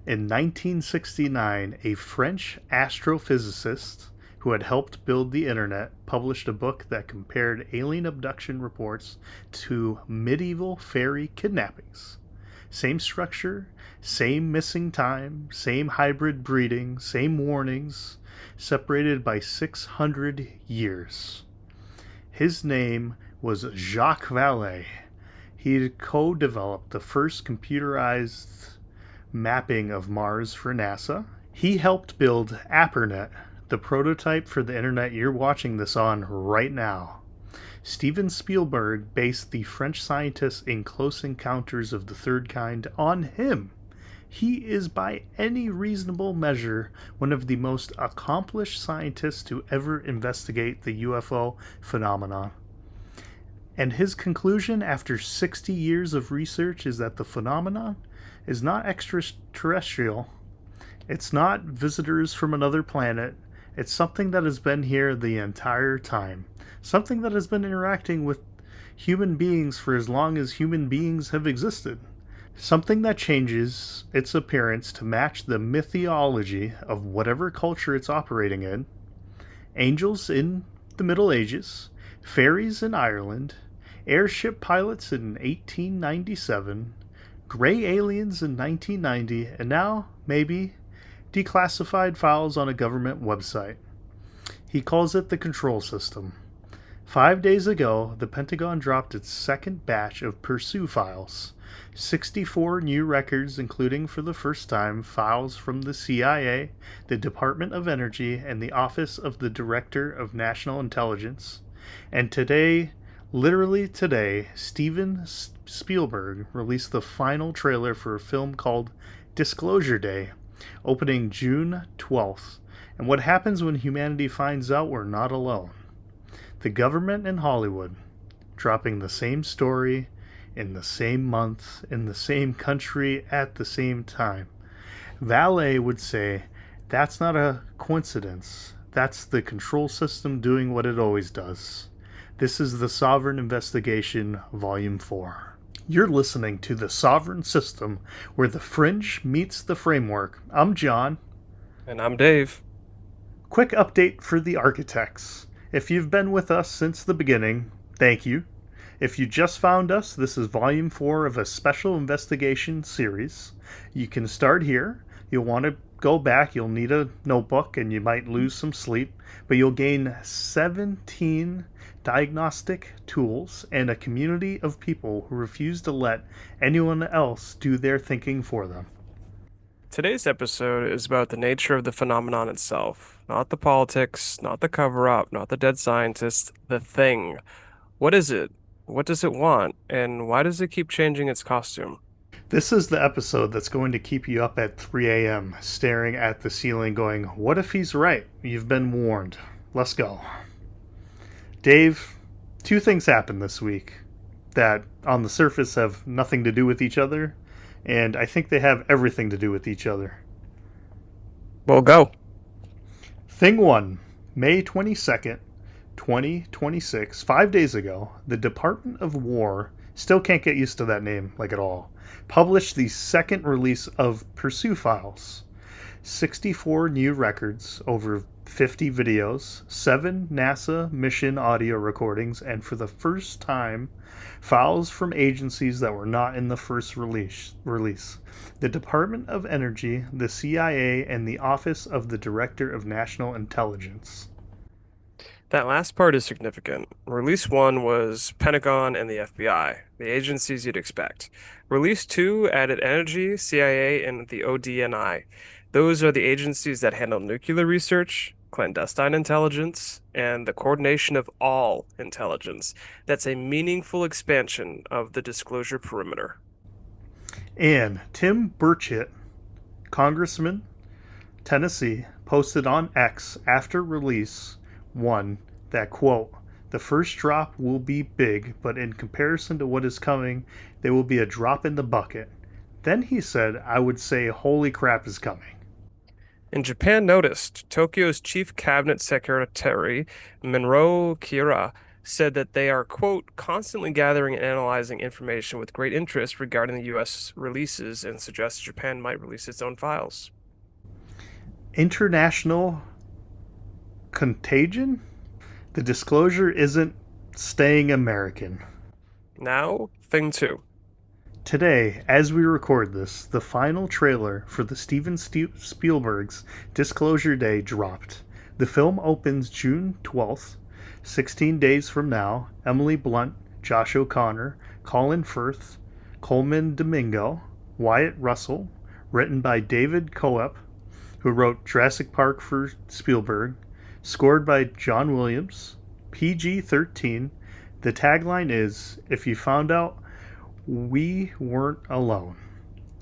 In 1969, a French astrophysicist who had helped build the internet published a book that compared alien abduction reports to medieval fairy kidnappings. Same structure, same missing time, same hybrid breeding, same warnings, separated by 600 years. His name was Jacques Vallée. He co developed the first computerized mapping of Mars for NASA. He helped build APRNet, the prototype for the internet you're watching this on right now. Steven Spielberg based the French scientist in Close Encounters of the Third Kind on him. He is, by any reasonable measure, one of the most accomplished scientists to ever investigate the UFO phenomenon. And his conclusion after 60 years of research is that the phenomenon is not extraterrestrial. It's not visitors from another planet. It's something that has been here the entire time. Something that has been interacting with human beings for as long as human beings have existed. Something that changes its appearance to match the mythology of whatever culture it's operating in. Angels in the Middle Ages, fairies in Ireland, airship pilots in 1897, gray aliens in 1990, and now, maybe, declassified files on a government website. He calls it the control system. 5 days ago, the Pentagon dropped its second batch of Pursue files. 64 new records, including for the first time files from the CIA, the Department of Energy, and the Office of the Director of National Intelligence. And today, literally today, Steven Spielberg released the final trailer for a film called Disclosure Day, opening June 12th. And what happens when humanity finds out we're not alone? The government and Hollywood dropping the same story in the same month, in the same country, at the same time. Vallée would say, that's not a coincidence. That's the control system doing what it always does. This is the Sovereign Investigation, Volume 4. You're listening to The Sovereign System, where the fringe meets the framework. I'm John. And I'm Dave. Quick update for the architects. If you've been with us since the beginning, thank you. If you just found us, this is Volume 4 of a special investigation series. You can start here. You'll want to go back. You'll need a notebook and you might lose some sleep. But you'll gain 17 diagnostic tools and a community of people who refuse to let anyone else do their thinking for them. Today's episode is about the nature of the phenomenon itself, not the politics, not the cover-up, not the dead scientists, the thing. What is it? What does it want? And why does it keep changing its costume? This is the episode that's going to keep you up at 3 a.m., staring at the ceiling going, what if he's right? You've been warned. Let's go. Dave, two things happened this week that on the surface have nothing to do with each other, and I think they have everything to do with each other. Well, go. Thing 1, May 22nd, 2026, 5 days ago, the Department of War, still can't get used to that name like at all, published the second release of Pursue files. 64 new records, over 50 videos, 7 NASA mission audio recordings, and for the first time, files from agencies that were not in the first release. The Department of Energy, the CIA, and the Office of the Director of National Intelligence. That last part is significant. Release 1 was Pentagon and the FBI, the agencies you'd expect. Release 2 added Energy, CIA, and the ODNI. Those are the agencies that handle nuclear research, clandestine intelligence, and the coordination of all intelligence. That's a meaningful expansion of the disclosure perimeter. And Tim Burchett, Congressman, Tennessee, posted on X after release 1 that, quote, the first drop will be big, but in comparison to what is coming, there will be a drop in the bucket. Then he said, I would say, holy crap is coming. And Japan noticed. Tokyo's chief cabinet secretary, Minro Kira, said that they are, quote, constantly gathering and analyzing information with great interest regarding the U.S. releases and suggests Japan might release its own files. International contagion? The disclosure isn't staying American. Now, thing two. Today, as we record this, the final trailer for the Spielberg's Disclosure Day dropped. The film opens June 12th, 16 days from now. Emily Blunt, Josh O'Connor, Colin Firth, Coleman Domingo, Wyatt Russell, written by David Coep, who wrote Jurassic Park for Spielberg, scored by John Williams, PG 13. The tagline is, "If you found out we weren't alone.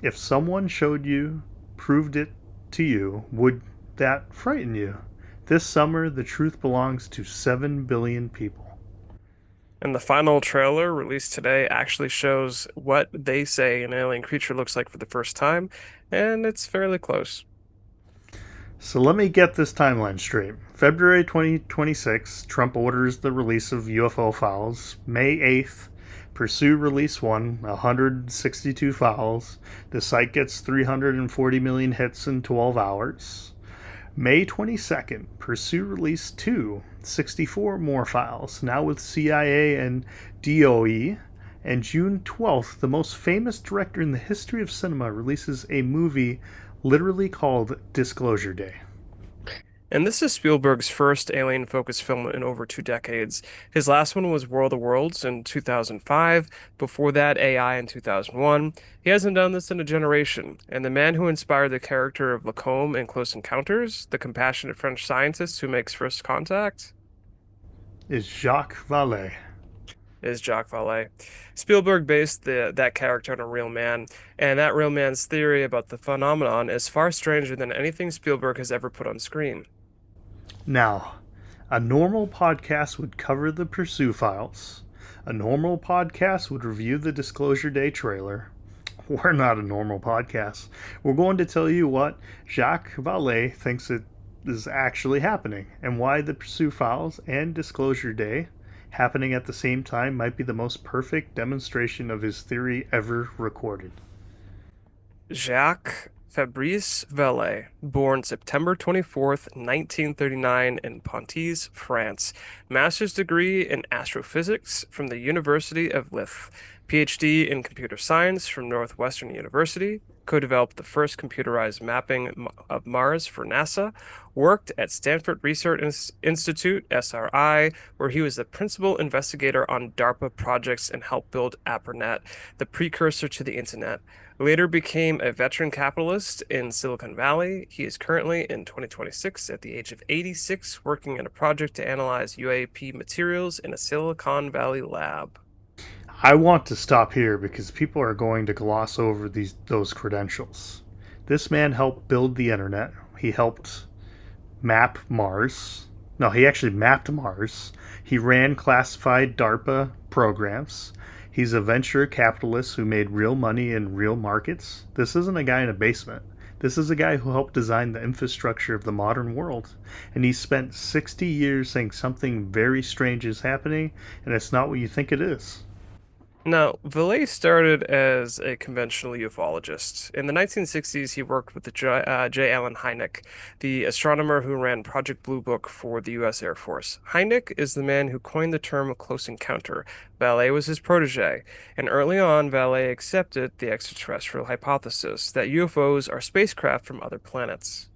If someone showed you, proved it to you, would that frighten you? This summer, the truth belongs to 7 billion people." And the final trailer released today actually shows what they say an alien creature looks like for the first time, and it's fairly close. So let me get this timeline straight. February 2026, Trump orders the release of UFO files. May 8th, Pursue Release 1, 162 files. The site gets 340 million hits in 12 hours. May 22nd, Pursue Release 2, 64 more files, now with CIA and DOE. And June 12th, the most famous director in the history of cinema releases a movie literally called Disclosure Day. And this is Spielberg's first alien-focused film in over 2 decades. His last one was World of Worlds in 2005. Before that, AI in 2001. He hasn't done this in a generation. And the man who inspired the character of Lacombe in Close Encounters, the compassionate French scientist who makes first contact, Is Jacques Vallée. is Jacques Vallée. Spielberg based that character on a real man, and that real man's theory about the phenomenon is far stranger than anything Spielberg has ever put on screen. Now, a normal podcast would cover the Pursue files. A normal podcast would review the Disclosure Day trailer. We're not a normal podcast. We're going to tell you what Jacques Vallée thinks it is actually happening and why the Pursue files and Disclosure Day happening at the same time might be the most perfect demonstration of his theory ever recorded. Jacques Fabrice Vallée, born September 24th, 1939 in Pontoise, France. Master's degree in astrophysics from the University of Lille. PhD in computer science from Northwestern University. Co-developed the first computerized mapping of Mars for NASA. Worked at Stanford Research Institute, SRI, where he was the principal investigator on DARPA projects and helped build ARPANET, the precursor to the internet. Later became a veteran capitalist in Silicon Valley. He is currently in 2026 at the age of 86 working on a project to analyze UAP materials in a Silicon Valley lab. I want to stop here because people are going to gloss over those credentials. This man helped build the internet. He helped map Mars. No, he actually mapped Mars. He ran classified DARPA programs. He's a venture capitalist who made real money in real markets. This isn't a guy in a basement. This is a guy who helped design the infrastructure of the modern world. And he spent 60 years saying something very strange is happening, and it's not what you think it is. Now, Vallée started as a conventional ufologist. In the 1960s, he worked with J. Allen Hynek, the astronomer who ran Project Blue Book for the U.S. Air Force. Hynek is the man who coined the term close encounter. Vallée was his protege, and early on, Vallée accepted the extraterrestrial hypothesis that UFOs are spacecraft from other planets.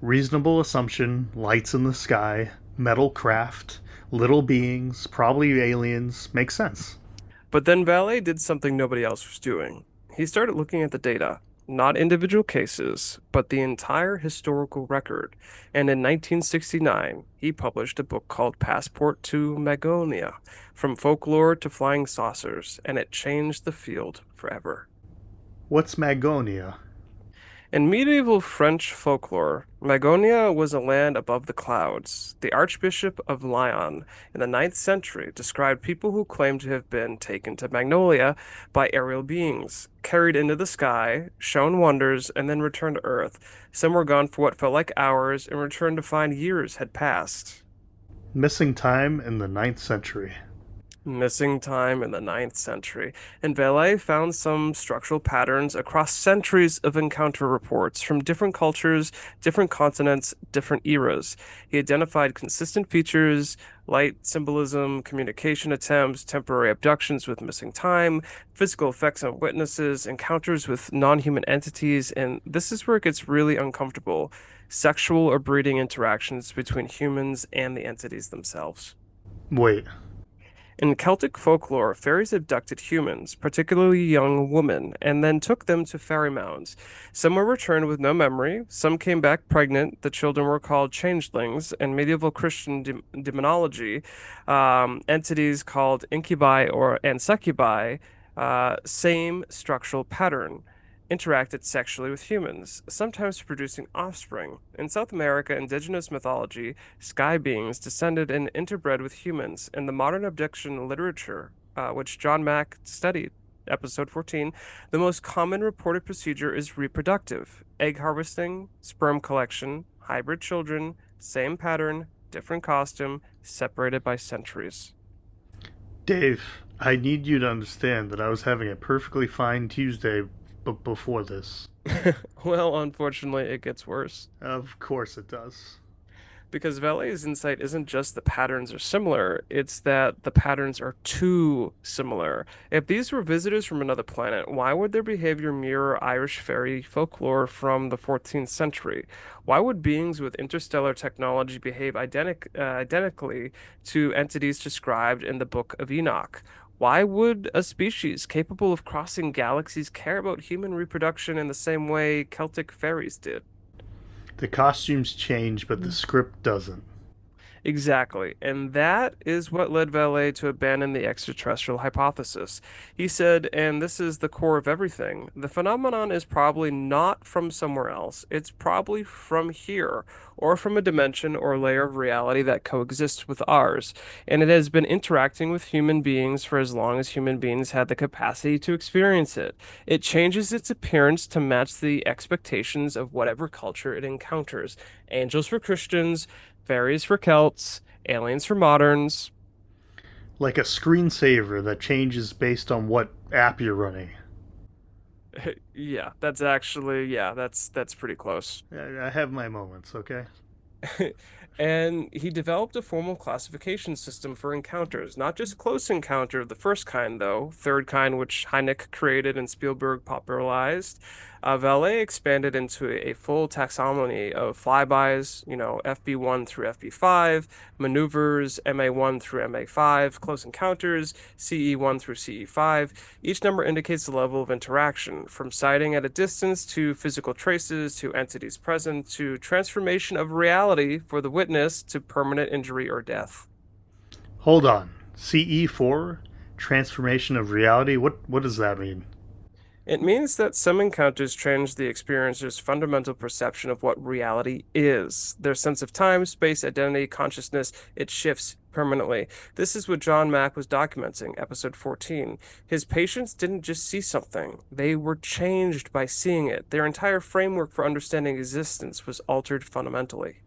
Reasonable assumption, lights in the sky, metal craft, little beings, probably aliens, makes sense. But then Vallée did something nobody else was doing. He started looking at the data, not individual cases, but the entire historical record. And in 1969, he published a book called Passport to Magonia, From Folklore to Flying Saucers, and it changed the field forever. What's Magonia? In medieval French folklore, Magonia was a land above the clouds. The Archbishop of Lyon in the 9th century described people who claimed to have been taken to Magnolia by aerial beings, carried into the sky, shown wonders, and then returned to Earth. Some were gone for what felt like hours and returned to find years had passed. Missing time in the ninth century. Missing time in the ninth century. And Vallée found some structural patterns across centuries of encounter reports from different cultures, different continents, different eras. He identified consistent features, light symbolism, communication attempts, temporary abductions with missing time, physical effects on witnesses, encounters with non-human entities, and this is where it gets really uncomfortable. Sexual or breeding interactions between humans and the entities themselves. Wait, In Celtic folklore, fairies abducted humans, particularly young women, and then took them to fairy mounds. Some were returned with no memory, some came back pregnant. The children were called changelings. In medieval Christian demonology, entities called incubi or and succubi, same structural pattern. Interacted sexually with humans, sometimes producing offspring. In South America, indigenous mythology, sky beings descended and interbred with humans. In the modern abduction literature, which John Mack studied, episode 14, the most common reported procedure is reproductive: egg harvesting, sperm collection, hybrid children, same pattern, different costume, separated by centuries. Dave, I need you to understand that I was having a perfectly fine Tuesday before this. Well, unfortunately, it gets worse. Of course it does. Because Vallée's insight isn't just the patterns are similar, it's that the patterns are too similar. If these were visitors from another planet, why would their behavior mirror Irish fairy folklore from the 14th century? Why would beings with interstellar technology behave identically to entities described in the Book of Enoch? Why would a species capable of crossing galaxies care about human reproduction in the same way Celtic fairies did? The costumes change, but the script doesn't. Exactly. And that is what led Vallée to abandon the extraterrestrial hypothesis. He said, and this is the core of everything, the phenomenon is probably not from somewhere else. It's probably from here, or from a dimension or layer of reality that coexists with ours. And it has been interacting with human beings for as long as human beings had the capacity to experience it. It changes its appearance to match the expectations of whatever culture it encounters. Angels for Christians, fairies for Celts, aliens for moderns. Like a screensaver that changes based on what app you're running. Yeah, that's actually, yeah, that's pretty close. I have my moments, okay? And he developed a formal classification system for encounters, not just close encounter of the first kind, though, third kind, which Hynek created and Spielberg popularized. Vallée expanded into a full taxonomy of flybys, FB1 through FB5, maneuvers, MA1 through MA5, close encounters, CE1 through CE5. Each number indicates the level of interaction, from sighting at a distance to physical traces to entities present to transformation of reality for the witness to permanent injury or death. Hold on. CE4? Transformation of reality? What does that mean? It means that some encounters change the experiencer's fundamental perception of what reality is. Their sense of time, space, identity, consciousness, it shifts permanently. This is what John Mack was documenting, episode 14. His patients didn't just see something, they were changed by seeing it. Their entire framework for understanding existence was altered fundamentally.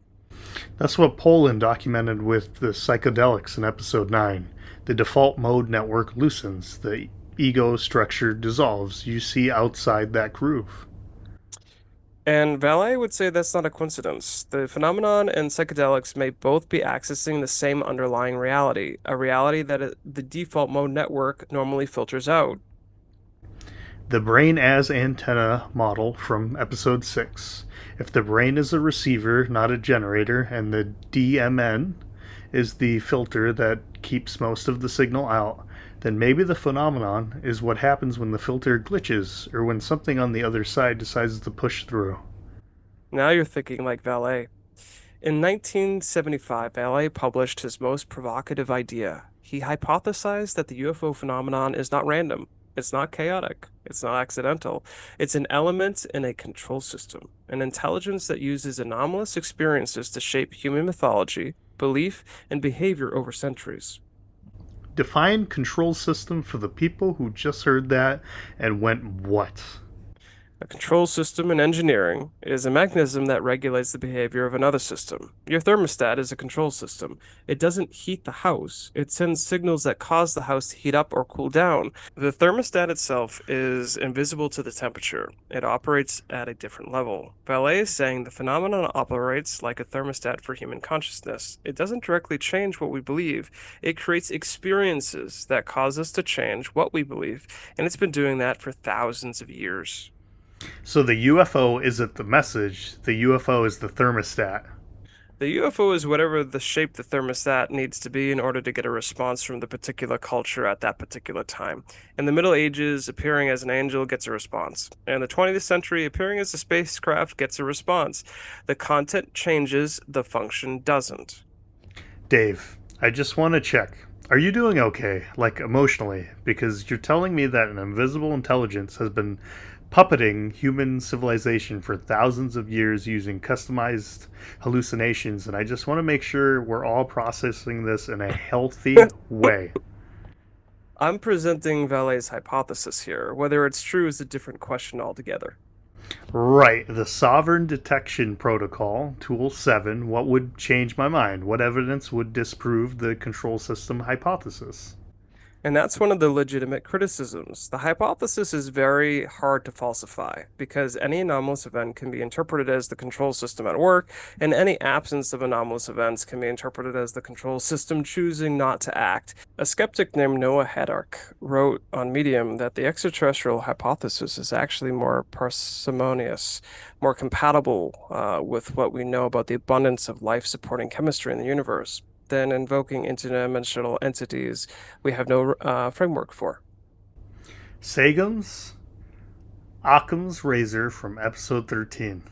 That's what Poland documented with the psychedelics in episode 9. The default mode network loosens, the ego structure dissolves. You see outside that groove. And Vallée would say that's not a coincidence. The phenomenon and psychedelics may both be accessing the same underlying reality, a reality that the default mode network normally filters out. The brain as antenna model from episode 6. If the brain is a receiver, not a generator, and the DMN is the filter that keeps most of the signal out, then maybe the phenomenon is what happens when the filter glitches or when something on the other side decides to push through. Now you're thinking like Vallée. In 1975, Vallée published his most provocative idea. He hypothesized that the UFO phenomenon is not random, it's not chaotic, it's not accidental. It's an element in a control system, an intelligence that uses anomalous experiences to shape human mythology, belief, and behavior over centuries. Define control system for the people who just heard that and went, what? A control system in engineering is a mechanism that regulates the behavior of another system. Your thermostat is a control system. It doesn't heat the house, it sends signals that cause the house to heat up or cool down. The thermostat itself is invisible to the temperature. It operates at a different level. Vallée is saying the phenomenon operates like a thermostat for human consciousness. It doesn't directly change what we believe, it creates experiences that cause us to change what we believe, and it's been doing that for thousands of years. So the UFO isn't the message, the UFO is the thermostat. The UFO is whatever the shape the thermostat needs to be in order to get a response from the particular culture at that particular time. In the Middle Ages, appearing as an angel gets a response. In the 20th century, appearing as a spacecraft gets a response. The content changes, the function doesn't. Dave, I just want to check. Are you doing okay, like emotionally? Because you're telling me that an invisible intelligence has been puppeting human civilization for thousands of years using customized hallucinations, and I just want to make sure we're all processing this in a healthy way. I'm presenting Vallée's hypothesis here. Whether it's true is a different question altogether. Right, the Sovereign Detection Protocol, Tool 7, what would change my mind? What evidence would disprove the control system hypothesis? And that's one of the legitimate criticisms. The hypothesis is very hard to falsify because any anomalous event can be interpreted as the control system at work, and any absence of anomalous events can be interpreted as the control system choosing not to act. A skeptic named Noah Hadark wrote on Medium that the extraterrestrial hypothesis is actually more parsimonious, more compatible with what we know about the abundance of life supporting chemistry in the universe than invoking interdimensional entities we have no framework for. Sagem's Occam's razor from episode 13.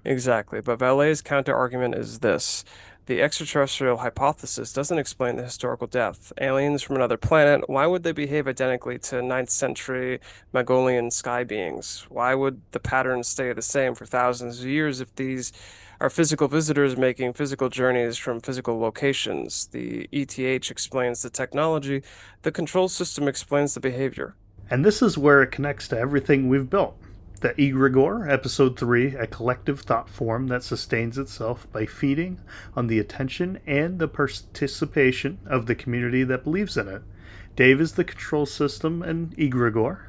Exactly, but Vallée's counter-argument is this. The extraterrestrial hypothesis doesn't explain the historical depth. Aliens from another planet, why would they behave identically to ninth century Magolian sky beings? Why would the patterns stay the same for thousands of years if these are physical visitors making physical journeys from physical locations? The ETH explains the technology, the control system explains the behavior. And this is where it connects to everything we've built. The egregore, episode 3, a collective thought form that sustains itself by feeding on the attention and the participation of the community that believes in it. Dave is the control system and egregore.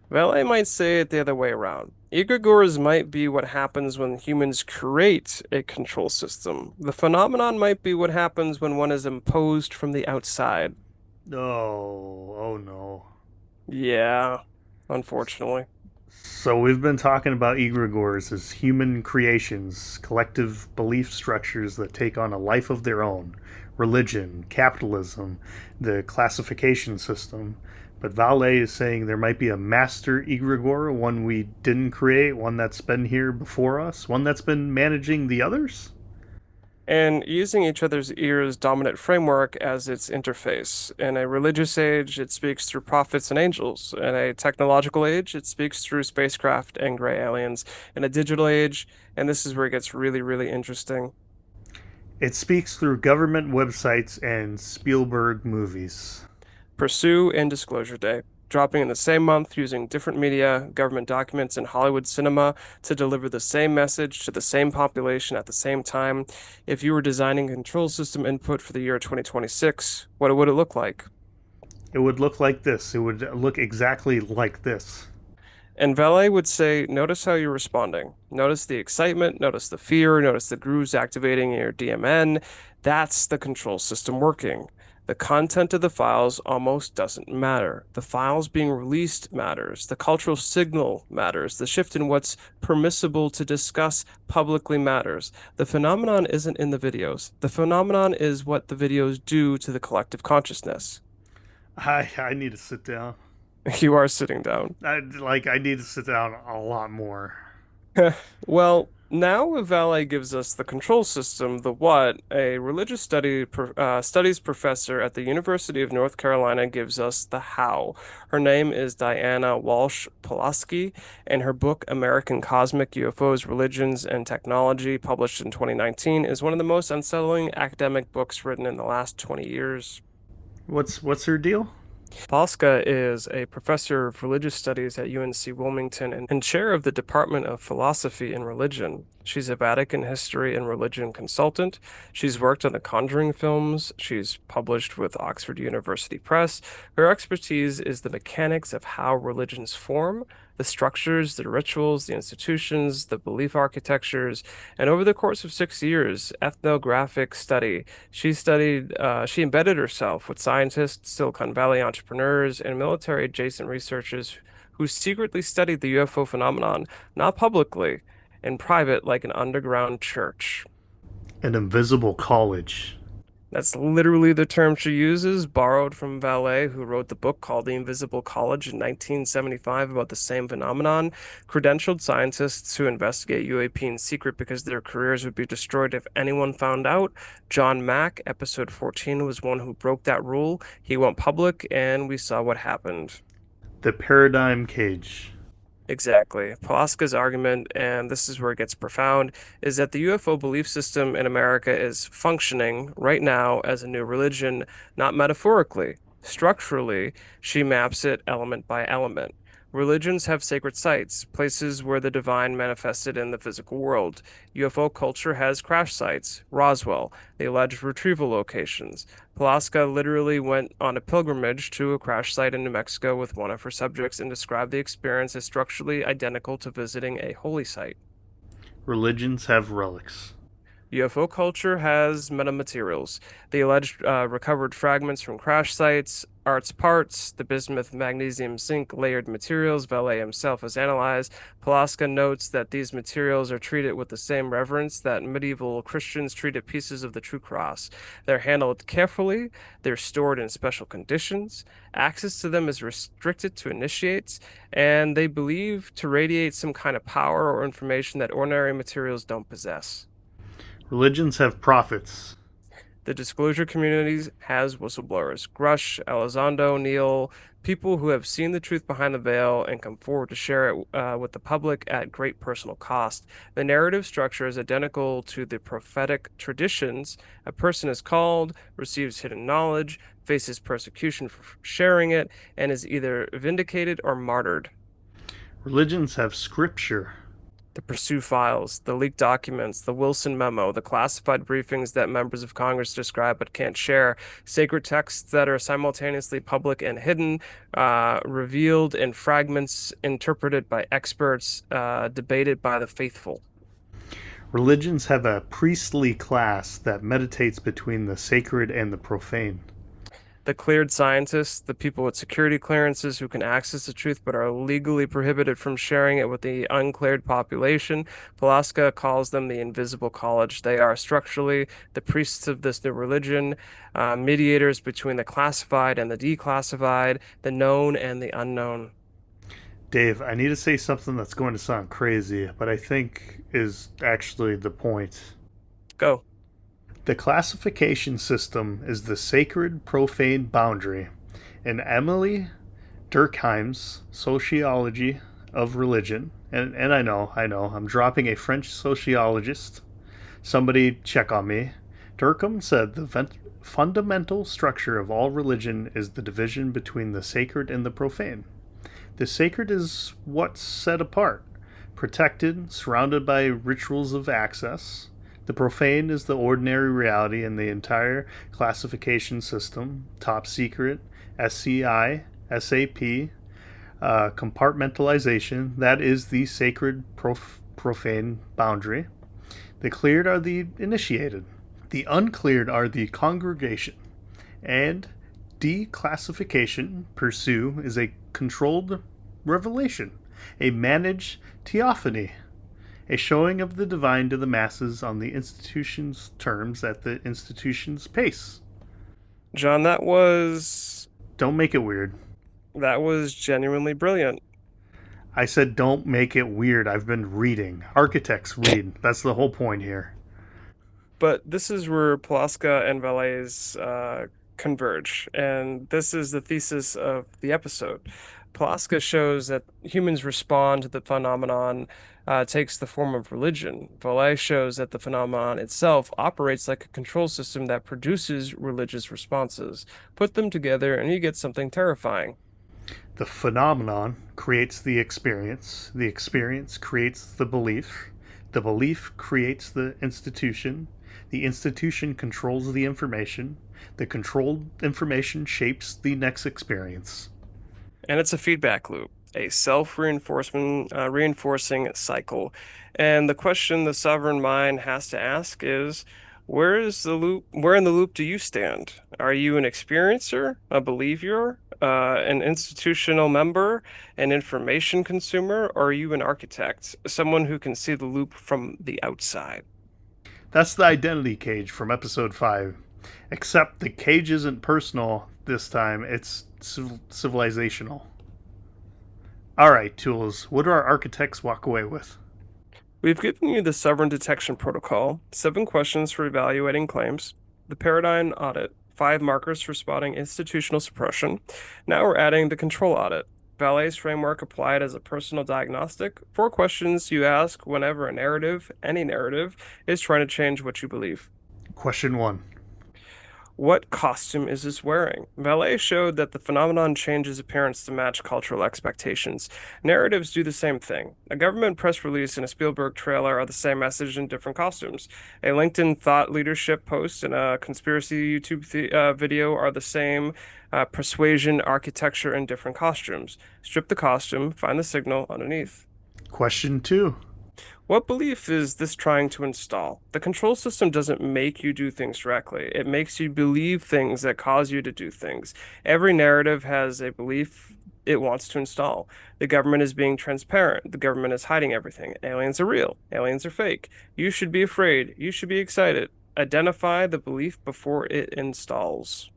Well, I might say it the other way around. Egregores might be what happens when humans create a control system. The phenomenon might be what happens when one is imposed from the outside. Oh no. Yeah, unfortunately. So we've been talking about egregores as human creations, collective belief structures that take on a life of their own, religion, capitalism, the classification system. But Vallée is saying there might be a master egregore, one we didn't create, one that's been here before us, one that's been managing the others? And using each other's ears dominant framework as its interface. In a religious age, it speaks through prophets and angels. In a technological age, it speaks through spacecraft and gray aliens. In a digital age, and this is where it gets really, really interesting. It speaks through government websites and Spielberg movies. Pursue and Disclosure Day, dropping in the same month using different media, government documents, and Hollywood cinema to deliver the same message to the same population at the same time. If you were designing control system input for the year 2026, what would it look like? It would look like this. It would look exactly like this. And Valet would say, notice how you're responding. Notice the excitement, notice the fear, notice the grooves activating in your DMN. That's the control system working. The content of the files almost doesn't matter. The files being released matters. The cultural signal matters. The shift in what's permissible to discuss publicly matters. The phenomenon isn't in the videos. The phenomenon is what the videos do to the collective consciousness. I need to sit down. You are sitting down. I need to sit down a lot more. Well, now Valet gives us the control system, the what. A religious studies professor at the University of North Carolina gives us the how. Her name is Diana Walsh Pasulka, and her book American Cosmic UFOs, Religions and Technology, published in 2019, is one of the most unsettling academic books written in the last 20 years. What's her deal? Pasulka is a professor of religious studies at UNC Wilmington and chair of the Department of Philosophy and Religion. She's a Vatican history and religion consultant. She's worked on the Conjuring films. She's published with Oxford University Press. Her expertise is the mechanics of how religions form, the structures, the rituals, the institutions, the belief architectures, and over the course of 6 years, ethnographic study. She embedded herself with scientists, Silicon Valley entrepreneurs, and military adjacent researchers who secretly studied the UFO phenomenon, not publicly, in private like an underground church. An invisible college. That's literally the term she uses, borrowed from Vallée, who wrote the book called The Invisible College in 1975 about the same phenomenon. Credentialed scientists who investigate UAP in secret because their careers would be destroyed if anyone found out. John Mack, episode 14, was one who broke that rule. He went public, and we saw what happened. The paradigm cage. Exactly. Pulaska's argument, and this is where it gets profound, is that the UFO belief system in America is functioning right now as a new religion, not metaphorically. Structurally, she maps it element by element. Religions have sacred sites, places where the divine manifested in the physical world. UFO culture has crash sites, Roswell, the alleged retrieval locations. Pulaska literally went on a pilgrimage to a crash site in New Mexico with one of her subjects and described the experience as structurally identical to visiting a holy site. Religions have relics. UFO culture has metamaterials, the alleged recovered fragments from crash sites, arts parts, the bismuth magnesium zinc layered materials Vallée himself has analyzed. Pulaska notes that these materials are treated with the same reverence that medieval Christians treated pieces of the true cross. They're handled carefully, they're stored in special conditions, access to them is restricted to initiates, and they believe to radiate some kind of power or information that ordinary materials don't possess. Religions have prophets. The disclosure communities has whistleblowers, Grush, Elizondo, Neal, people who have seen the truth behind the veil and come forward to share it with the public at great personal cost. The narrative structure is identical to the prophetic traditions. A person is called, receives hidden knowledge, faces persecution for sharing it, and is either vindicated or martyred. Religions have scripture. The Pursue files, the leaked documents, the Wilson memo, the classified briefings that members of Congress describe but can't share, sacred texts that are simultaneously public and hidden, revealed in fragments interpreted by experts, debated by the faithful. Religions have a priestly class that meditates between the sacred and the profane. The cleared scientists, the people with security clearances who can access the truth but are legally prohibited from sharing it with the uncleared population. Pulaska calls them the invisible college. They are structurally the priests of this new religion, mediators between the classified and the declassified, the known and the unknown. Dave, I need to say something that's going to sound crazy, but I think is actually the point. Go. The classification system is the sacred profane boundary. In Emily Durkheim's Sociology of Religion, and I know, I'm dropping a French sociologist. Somebody check on me. Durkheim said the fundamental structure of all religion is the division between the sacred and the profane. The sacred is what's set apart, protected, surrounded by rituals of access. The profane is the ordinary reality in the entire classification system, top secret, SCI, SAP, compartmentalization. That is the sacred profane boundary. The cleared are the initiated. The uncleared are the congregation. And declassification, pursue, is a controlled revelation, a managed theophany, a showing of the divine to the masses on the institution's terms at the institution's pace. John, Don't make it weird. that was genuinely brilliant. I said don't make it weird. I've been reading. Architects read. That's the whole point here. But this is where Pulaska and Vallee's converge, and this is the thesis of the episode. Pasulka shows that humans respond to the phenomenon takes the form of religion. Vallée shows that the phenomenon itself operates like a control system that produces religious responses. Put them together and you get something terrifying. The phenomenon creates the experience creates the belief creates the institution controls the controlled information shapes the next experience. And it's a feedback loop, a self-reinforcement reinforcing cycle. And the question the sovereign mind has to ask is, where in the loop do you stand? Are you an experiencer, a believer, an institutional member, an information consumer, or are you an architect, someone who can see the loop from the outside? That's the identity cage from episode 5. Except the cage isn't personal this time, it's civilizational. All right, Tools, what do our architects walk away with? We've given you the sovereign detection protocol, 7 questions for evaluating claims, the paradigm audit, 5 markers for spotting institutional suppression. Now we're adding the control audit. Vallée's framework applied as a personal diagnostic, 4 questions you ask whenever a narrative, any narrative, is trying to change what you believe. Question 1. What costume is this wearing? Vallée showed that the phenomenon changes appearance to match cultural expectations. Narratives do the same thing. A government press release and a Spielberg trailer are the same message in different costumes. A LinkedIn thought leadership post and a conspiracy YouTube video are the same persuasion architecture in different costumes. Strip the costume, find the signal underneath. Question 2. What belief is this trying to install? The control system doesn't make you do things directly. It makes you believe things that cause you to do things. Every narrative has a belief it wants to install. The government is being transparent. The government is hiding everything. Aliens are real. Aliens are fake. You should be afraid. You should be excited. Identify the belief before it installs.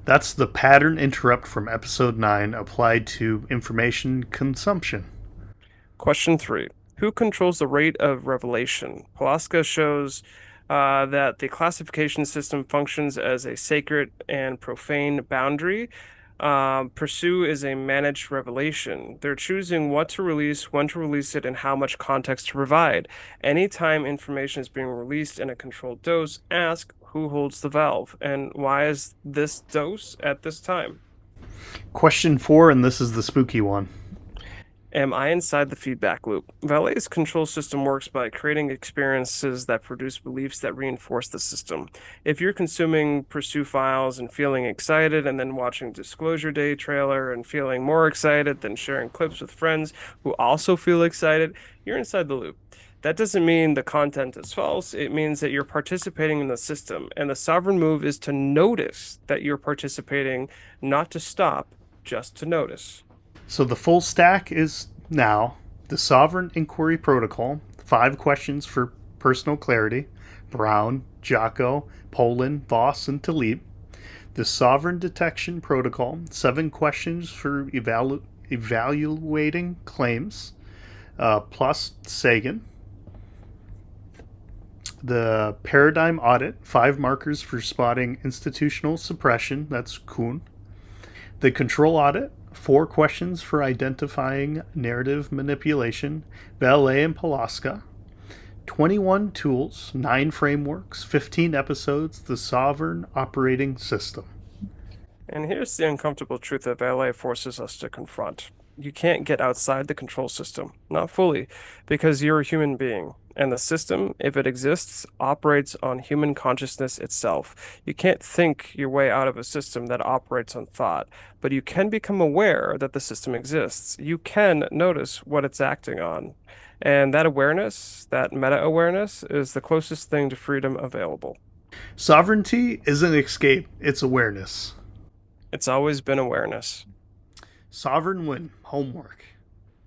That's the pattern interrupt from episode 9 applied to information consumption. Question 3. Who controls the rate of revelation? Pasulka shows that the classification system functions as a sacred and profane boundary. Pursue is a managed revelation. They're choosing what to release, when to release it, and how much context to provide. Anytime information is being released in a controlled dose, ask who holds the valve and why is this dose at this time? Question 4, and this is the spooky one. Am I inside the feedback loop? Vallée's control system works by creating experiences that produce beliefs that reinforce the system. If you're consuming Pursue files and feeling excited, and then watching Disclosure Day trailer and feeling more excited, then sharing clips with friends who also feel excited, you're inside the loop. That doesn't mean the content is false. It means that you're participating in the system. And the sovereign move is to notice that you're participating, not to stop, just to notice. So the full stack is now the Sovereign Inquiry Protocol, 5 questions for personal clarity, Brown, Jocko, Poland, Voss, and Talib. The Sovereign Detection Protocol, 7 questions for evaluating claims, plus Sagan. The Paradigm Audit, 5 markers for spotting institutional suppression, that's Kuhn. The Control Audit, 4 questions for identifying narrative manipulation, Vallée and Pasulka. 21 tools, 9 frameworks, 15 episodes, the Sovereign Operating System. And here's the uncomfortable truth that Vallée forces us to confront. You can't get outside the control system, not fully, because you're a human being. And the system, if it exists, operates on human consciousness itself. You can't think your way out of a system that operates on thought, but you can become aware that the system exists. You can notice what it's acting on. And that awareness, that meta-awareness, is the closest thing to freedom available. Sovereignty isn't escape, it's awareness. It's always been awareness. Sovereign win, homework.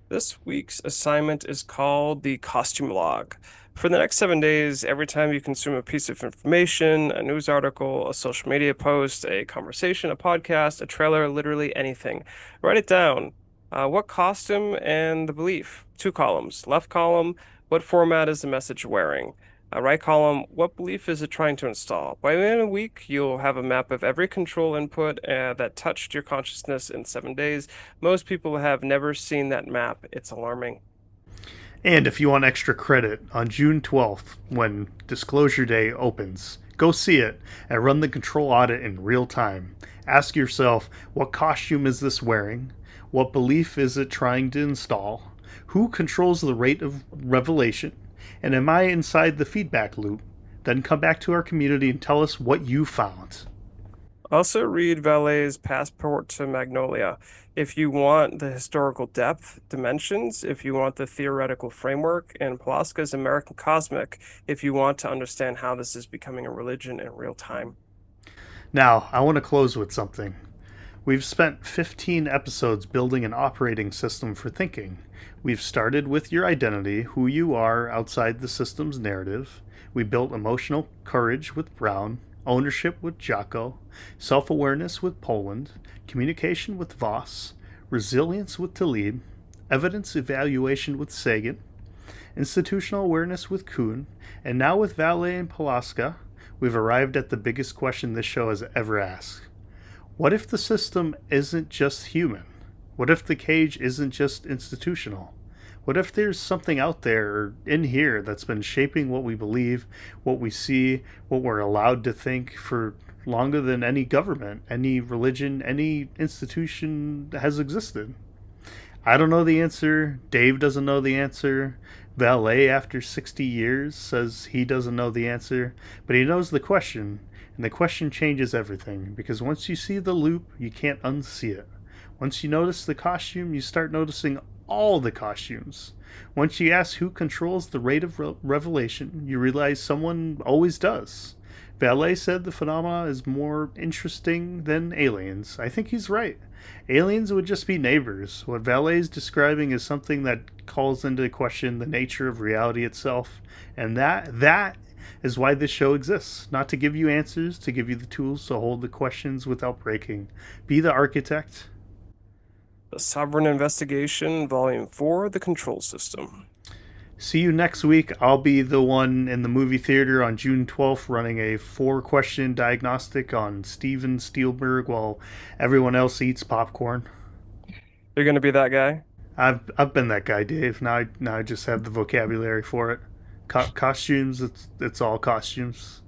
This week's assignment is called the costume log. For the next 7 days, every time you consume a piece of information, a news article, a social media post, a conversation, a podcast, a trailer, literally anything, write it down. What costume and the belief? 2 columns. Left column, what format is the message wearing? Right column, what belief is it trying to install? By the end of the week, you'll have a map of every control input that touched your consciousness in 7 days. Most people have never seen that map. It's alarming. And if you want extra credit, on June 12th, when Disclosure Day opens, go see it and run the control audit in real time. Ask yourself, what costume is this wearing? What belief is it trying to install? Who controls the rate of revelation? And am I inside the feedback loop? Then come back to our community and tell us what you found. Also, read Vallee's Passport to Magnolia. If you want the historical depth, dimensions, if you want the theoretical framework, and Pulaska's American Cosmic, if you want to understand how this is becoming a religion in real time. Now, I want to close with something. We've spent 15 episodes building an operating system for thinking. We've started with your identity, who you are outside the system's narrative. We built emotional courage with Brown, ownership with Jocko, self awareness with Poland, communication with Voss, resilience with Talib, evidence evaluation with Sagan, institutional awareness with Kuhn, and now with Vallée and Pulaska, we've arrived at the biggest question this show has ever asked. What if the system isn't just human? What if the cage isn't just institutional? What if there's something out there or in here that's been shaping what we believe, what we see, what we're allowed to think for longer than any government, any religion, any institution has existed? I don't know the answer. Dave doesn't know the answer. Vallée, after 60 years, says he doesn't know the answer, but he knows the question, and the question changes everything, because once you see the loop, you can't unsee it. Once you notice the costume, you start noticing all the costumes. Once you ask who controls the rate of revelation, you realize someone always does. Vallée said the phenomena is more interesting than aliens. I think he's right. Aliens would just be neighbors. What Vallée's describing is something that calls into question the nature of reality itself, and that is why this show exists. Not to give you answers, to give you the tools to hold the questions without breaking. Be the architect. The Sovereign Investigation, Volume 4, The Control System. See you next week. I'll be the one in the movie theater on June 12th running a 4-question diagnostic on Steven Spielberg while everyone else eats popcorn. You're going to be that guy? I've been that guy, Dave. Now I just have the vocabulary for it. Costumes, it's all costumes.